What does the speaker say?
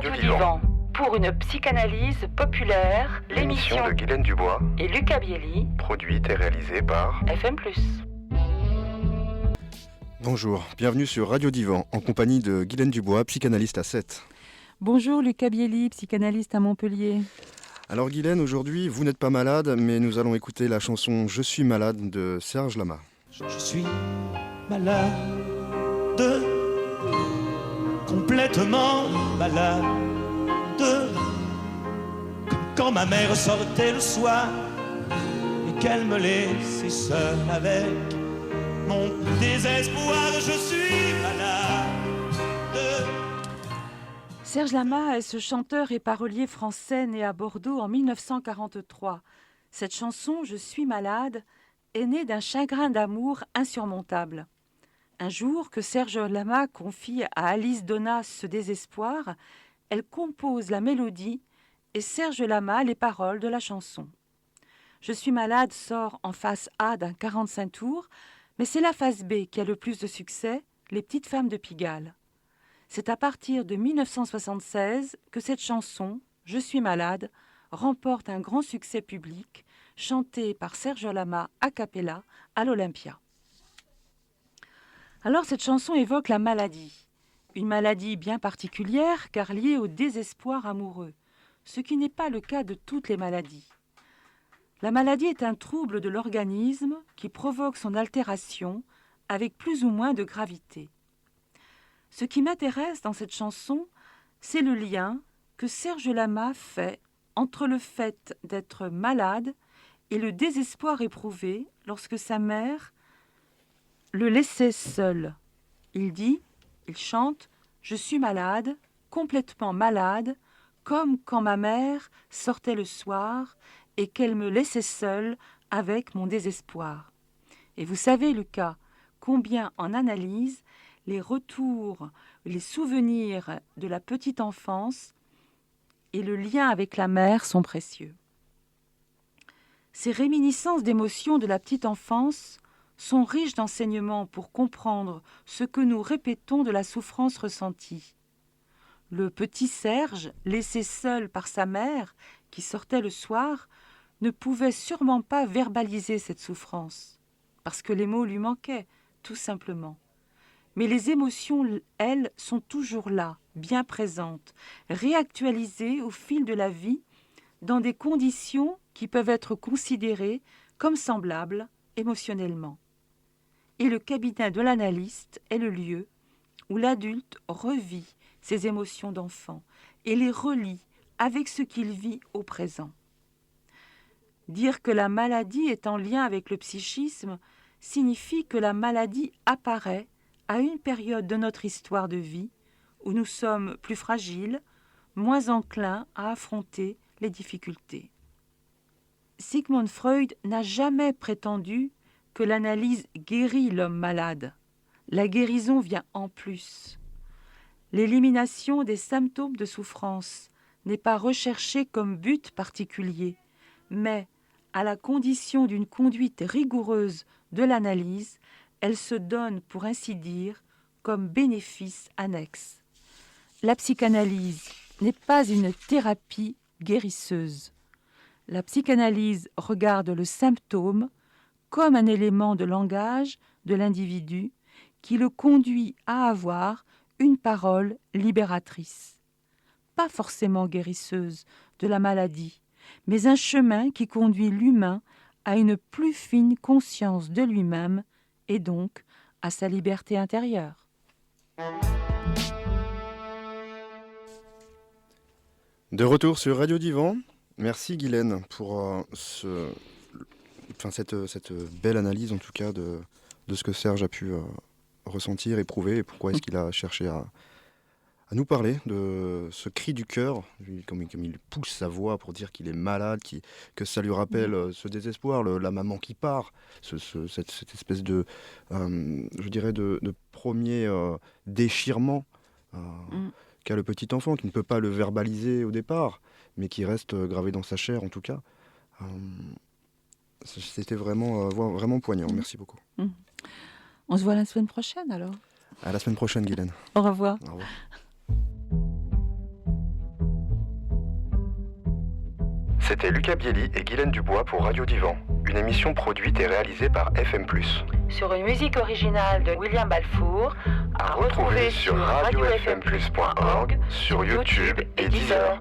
Radio Vivant, pour une psychanalyse populaire, l'émission de Guylaine Dubois et Lucas Bielli, produite et réalisée par FM+. Bonjour, bienvenue sur Radio Divan, en compagnie de Guylaine Dubois, psychanalyste à 7. Bonjour Lucas Bielli, psychanalyste à Montpellier. Alors Guylaine, aujourd'hui, vous n'êtes pas malade, mais nous allons écouter la chanson « Je suis malade » de Serge Lama. Je suis malade, complètement malade, comme quand ma mère sortait le soir et qu'elle me laissait seul avec mon désespoir. Je suis malade. Serge Lama est ce chanteur et parolier français né à Bordeaux en 1943. Cette chanson « Je suis malade » est née d'un chagrin d'amour insurmontable. Un jour que Serge Lama confie à Alice Donat ce désespoir, elle compose la mélodie et Serge Lama les paroles de la chanson. « Je suis malade » sort en face A d'un 45 tours, mais c'est la face B qui a le plus de succès, Les Petites Femmes de Pigalle. C'est à partir de 1976 que cette chanson, « Je suis malade », remporte un grand succès public, chantée par Serge Lama a cappella à l'Olympia. Alors cette chanson évoque la maladie, une maladie bien particulière car liée au désespoir amoureux, ce qui n'est pas le cas de toutes les maladies. La maladie est un trouble de l'organisme qui provoque son altération avec plus ou moins de gravité. Ce qui m'intéresse dans cette chanson, c'est le lien que Serge Lama fait entre le fait d'être malade et le désespoir éprouvé lorsque sa mère le laissait seul. Il chante « Je suis malade, complètement malade, comme quand ma mère sortait le soir et qu'elle me laissait seule avec mon désespoir. » Et vous savez, Lucas, combien en analyse, les retours, les souvenirs de la petite enfance et le lien avec la mère sont précieux. Ces réminiscences d'émotions de la petite enfance sont riches d'enseignements pour comprendre ce que nous répétons de la souffrance ressentie. Le petit Serge, laissé seul par sa mère, qui sortait le soir, ne pouvait sûrement pas verbaliser cette souffrance, parce que les mots lui manquaient, tout simplement. Mais les émotions, elles, sont toujours là, bien présentes, réactualisées au fil de la vie, dans des conditions qui peuvent être considérées comme semblables émotionnellement. Et le cabinet de l'analyste est le lieu où l'adulte revit ses émotions d'enfant et les relie avec ce qu'il vit au présent. Dire que la maladie est en lien avec le psychisme signifie que la maladie apparaît à une période de notre histoire de vie où nous sommes plus fragiles, moins enclins à affronter les difficultés. Sigmund Freud n'a jamais prétendu que l'analyse guérit l'homme malade. La guérison vient en plus. L'élimination des symptômes de souffrance n'est pas recherchée comme but particulier, mais à la condition d'une conduite rigoureuse de l'analyse, elle se donne, pour ainsi dire, comme bénéfice annexe. La psychanalyse n'est pas une thérapie guérisseuse. La psychanalyse regarde le symptôme comme un élément de langage de l'individu qui le conduit à avoir une parole libératrice. Pas forcément guérisseuse de la maladie, mais un chemin qui conduit l'humain à une plus fine conscience de lui-même et donc à sa liberté intérieure. De retour sur Radio Divan, merci Guylaine pour cette belle analyse en tout cas de ce que Serge a pu ressentir, éprouver et pourquoi est-ce qu'il a cherché à nous parler de ce cri du cœur, comme il pousse sa voix pour dire qu'il est malade, que ça lui rappelle ce désespoir, la maman qui part, cette espèce de, de premier déchirement qu'a le petit enfant, qui ne peut pas le verbaliser au départ, mais qui reste gravé dans sa chair en tout cas. C'était vraiment poignant, merci beaucoup. On se voit la semaine prochaine alors. À la semaine prochaine Guylaine. Au revoir. Au revoir. C'était Lucas Bielli et Guylaine Dubois pour Radio Divan, une émission produite et réalisée par FM+. Sur une musique originale de William Balfour, À retrouver sur radiofmplus.org, sur YouTube et Deezer.